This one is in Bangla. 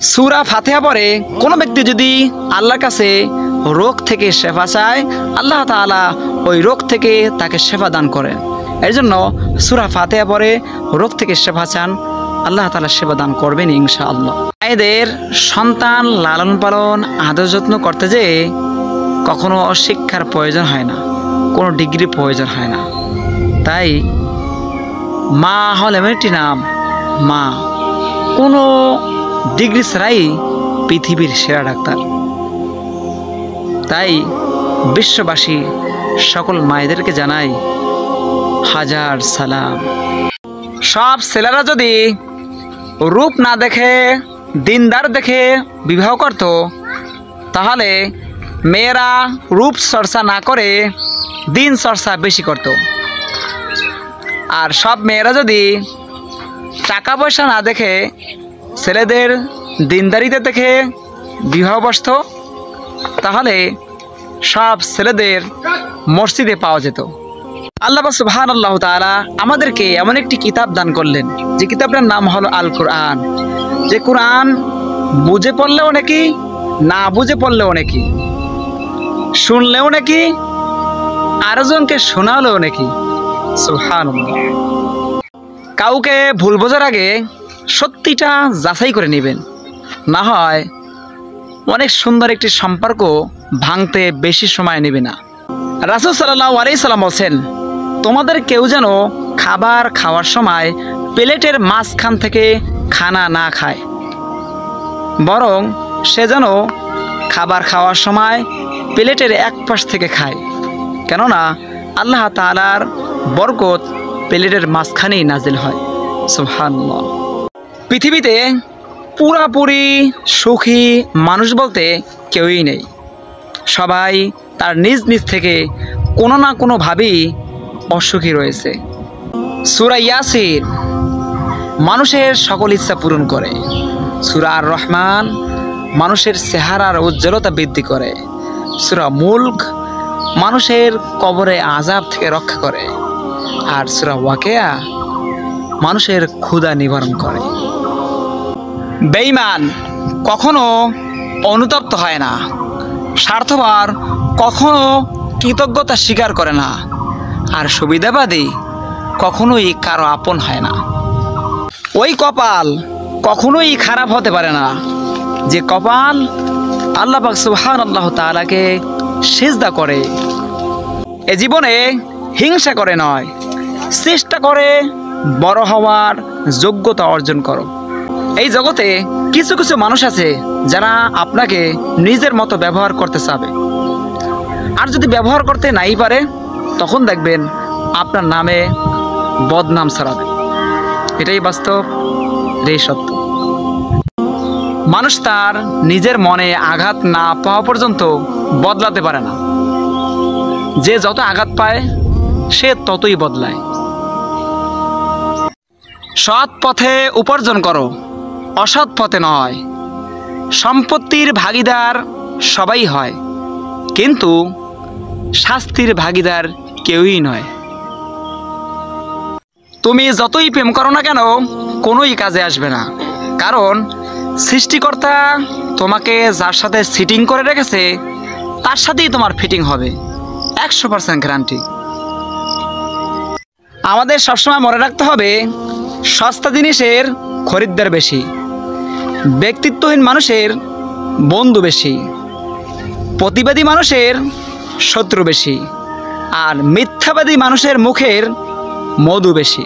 সূরা ফাতিহা পড়ে কোনো ব্যক্তি যদি আল্লাহর কাছে রোগ থেকে শেফা চায়, আল্লাহ তাআলা ওই রোগ থেকে তাকে শেফা দান করেন। এর জন্য সূরা ফাতিহা পড়ে রোগ থেকে শেফা চান, আল্লাহ তাআলা সেবা দান করবেন ইনশাআল্লাহ। মায়েদের সন্তান লালন পালন আদর যত্ন করতে যে কখনো শিক্ষার প্রয়োজন হয় না, কোনো ডিগ্রি প্রয়োজন হয় না। তাই মা হল এমন একটি নাম, মা কোনো ডিগ্রি ছাড়াই পৃথিবীর সেরা ডাক্তার। তাই বিশ্ববাসী সকল মায়েদেরকে জানাই হাজার সালাম। সব ছেলেরা যদি রূপ না দেখে দিনদার দেখে বিবাহ করত, তাহলে মেয়েরা রূপ চর্চা না করে দিন চর্চা বেশি করত। আর সব মেয়েরা যদি টাকা পয়সা না দেখে ছেলেদের দিনদারিতে দেখে বিবাহ বসত, তাহলে সব ছেলেদের মসজিদে পাওয়া যেত। আল্লাহ সুবহানাল্লাহু তাআলা আমাদেরকে এমন একটি কিতাব দান করলেন, যে কিতাবটার নাম হলো আল কোরআন। যে কোরআন বুঝে পড়লেও নাকি, না বুঝে পড়লেও নাকি, শুনলেও নাকি, আরেকজনকে শোনালেও নাকি। সুবহানাল্লাহ। কাউকে ভুল বোঝার আগে সত্যিটা যাচাই করে নেবেন, না হয় অনেক সুন্দর একটি সম্পর্ক ভাঙতে বেশি সময় নেবে না। রাসূল সাল্লাল্লাহু আলাইহি সাল্লাম বলেন, তোমাদের কেউ যেন খাবার খাওয়ার সময় প্লেটের মাঝখান থেকে খানা না খায়, বরং সে যেন খাবার খাওয়ার সময় প্লেটের এক পাশ থেকে খায়, কেননা আল্লাহ তাআলার বরকত প্লেটের মাঝখানেই নাজিল হয়। সুবহানাল্লাহ। পৃথিবীতে পুরাপুরি সুখী মানুষ বলতে কেউই নেই। সবাই তার নিজ নিজ থেকে কোনো না কোনোভাবেই অসুখী রয়েছে। সূরা ইয়াসিন মানুষের সকল ইচ্ছা পূরণ করে। সূরা আর রহমান মানুষের চেহারার উজ্জ্বলতা বৃদ্ধি করে। সূরা মুলক মানুষের কবরে আযাব থেকে রক্ষা করে। আর সূরা ওয়াকিয়া মানুষের ক্ষুধা নিবারণ করে। বেঈমান কখনো অনুতপ্ত হয় না, স্বার্থপর কখনো কৃতজ্ঞতা স্বীকার করে না, আর সুবিধাবাদী কখনোই কারো আপন হয় না। ওই কপাল কখনোই খারাপ হতে পারে না যে কপাল আল্লাহ পাক সুবহানাল্লাহু তাআলাকে সিজদা করে। এ জীবনে হিংসা করে নয়, চেষ্টা করে বড় হওয়ার যোগ্যতা অর্জন করো। এই জগতে কিছু কিছু মানুষ আছে যারা আপনাকে নিজের মতো ব্যবহার করতে চাবে, আর যদি ব্যবহার করতে নাই পারে তখন দেখবেন আপনার নামে বদনাম ছড়াবে। এটাই বাস্তব, এটাই সত্য। মানুষ তার নিজের মনে আঘাত না পাওয়া পর্যন্ত বদলাতে পারে না। যে যত আঘাত পায় সে ততই বদলায়। সৎ পথে উপার্জন করো, অসৎ পথে নয়। সম্পত্তির ভাগীদার সবাই হয়, কিন্তু শাস্তির ভাগীদার কেউই নয়। তুমি যতই প্রেম করো না কেন কোনোই কাজে আসবে না, কারণ সৃষ্টিকর্তা তোমাকে যার সাথে সিটিং করে রেখেছে তার সাথেই তোমার ফিটিং হবে, 100% গ্যারান্টি। আমাদের সবসময় মনে রাখতে হবে, সস্তা জিনিসের খরিদ্দার বেশি, ব্যক্তিত্বহীন মানুষের বন্ধু বেশি, প্রতিবাদী মানুষের শত্রু বেশি, আর মিথ্যাবাদী মানুষের মুখের মধু বেশি।